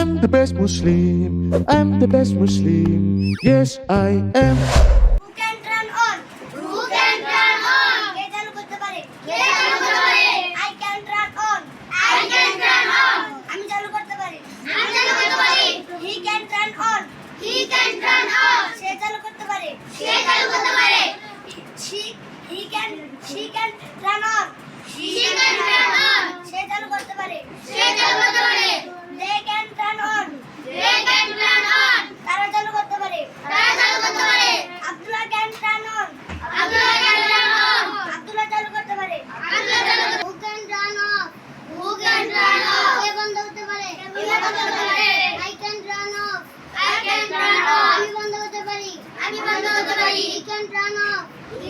I'm the best Muslim. I'm the best Muslim. Yes, I am. Who can turn on? Who can turn on? কে চালু করতে পারে? কে চালু করতে পারে? I can turn on. I can turn on. আমি চালু করতে পারি। আমি চালু করতে পারি। He can turn on. He can turn on. সে চালু করতে পারে। সে চালু করতে পারে। She can turn on. She can turn on. সে চালু করতে পারে। সে চালু করতে পারে। They can turn on. They can turn on. তারা চালু করতে পারে। তারা চালু করতে পারে। Abdullah can turn on. Abdullah can turn on. Abdullah চালু করতে পারে। আব্দুল্লাহ চালু করতে Who can turn off? Who can turn off? কে বন্ধ করতে পারে? কে বন্ধ করতে পারে? I can turn off. I can turn off. আমি বন্ধ করতে পারি। আমি বন্ধ করতে পারি। He can turn off.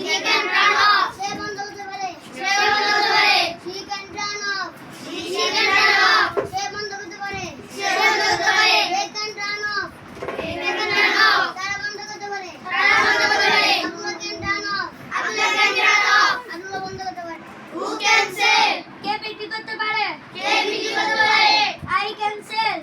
He can turn off. সে বন্ধ করতে পারে। সে বন্ধ করতে পারে। She can turn off. She can turn off. সে বন্ধ করতে পারে। সে বন্ধ করতে পারে। They can turn off. They can turn off. তারা বন্ধ করতে পারে। তারা বন্ধ করতে পারে। Abdullah can turn off. Abdullah can turn off. Abdullah বন্ধ করতে পারে। Who can sell? কে বিক্রি করতে পারে? কে বিক্রি করতে পারে? I can sell.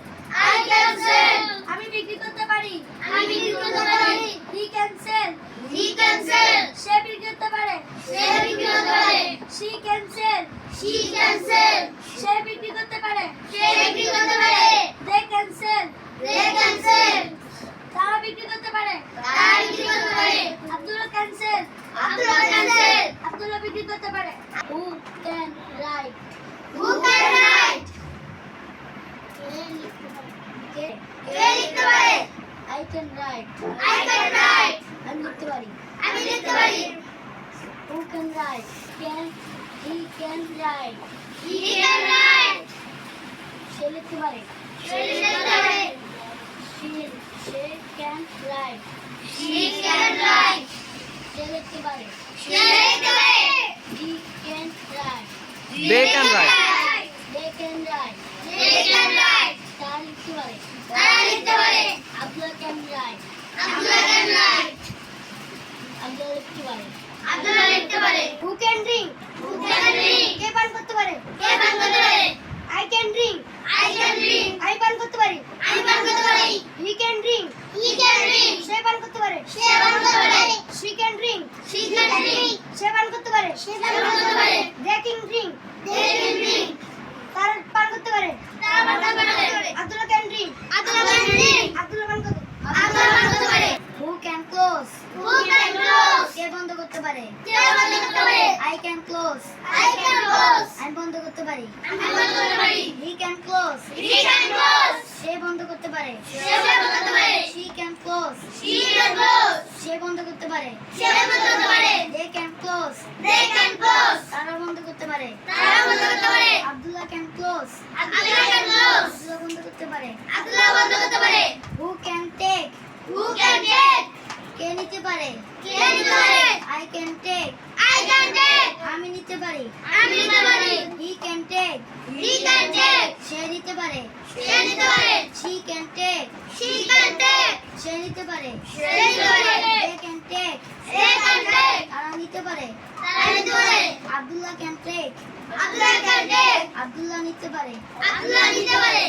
I can sell. আমি বিক্রি করতে পারি। আমি বিক্রি করতে পারি। He can sell. He can sell. সে বিক্রি করতে পারে। সে বিক্রি করতে পারে। She can sell. She can sell. সে বিক্রি করতে পারে। সে বিক্রি করতে পারে। They can sell. They can sell. তারা বিক্রি করতে পারে। তারা বিক্রি করতে পারে। Abdullah can sell. Abdullah can sell. Abdullah বিক্রি করতে পারে। Who can write? Who can write? কে লিখতে পারে? I can write. I can write. আমি লিখতে পারি। আমি লিখতে পারি। Who can write? He can write. He can write. সে লিখতে পারে। সে লিখতে পারে। সে can write. She can write. সে লিখতে পারে। সে লিখতে পারে। He can write. They can write. They can write. They can write. তারা লিখতে পারে। তারা লিখতে পারে। Abdullah can write. Abdullah can write. Abdullah লিখতে পারে। আব্দুল্লাহ লিখতে পারে। Who can drink? Who can drink? কে পান করতে পারে? কে পান করতে পারে? I can drink. I can drink. আমি পান করতে পারি। আমি পান করতে পারি। He can drink. He can drink. সে পান করতে পারে। সে পান করতে পারে। She can drink. She can drink. সে পান করতে পারে। সে পান করতে পারে। They can drink. They can drink. তারা পান করতে পারে। তারা পান করতে পারে। Abdullah can drink. Abdullah can drink. Abdullah পান করতে আব্দুল্লাহ পান করতে পারে। Who can close? Who can close? কে বন্ধ করতে পারে? কে বন্ধ করতে পারে? I can close. I can close. আমি বন্ধ করতে পারি। আমি বন্ধ করতে পারি। He can close. He can close. সে বন্ধ করতে পারে। সে বন্ধ করতে পারে। She can close. She can close. সে বন্ধ করতে পারে। সে বন্ধ করতে পারে। They can close. They can close. তারা বন্ধ করতে পারে। তারা বন্ধ করতে পারে। Abdullah can close. Abdullah can close. Abdullah বন্ধ করতে পারে। আব্দুল্লাহ বন্ধ করতে পারে। Who can take? Who can take? কে নিতে পারে? কে নিতে পারে? I can take. I can take. আমি নিতে পারি। আমি নিতে পারি। He can take. He can take. সে নিতে পারে। সে নিতে পারে। She can take. She can take. সে নিতে পারে। সে নিতে পারে। They can take. They can take. তারা নিতে পারে। তারা নিতে পারে। Abdullah can take. Abdullah can take. Abdullah নিতে পারে। আব্দুল্লাহ নিতে পারে।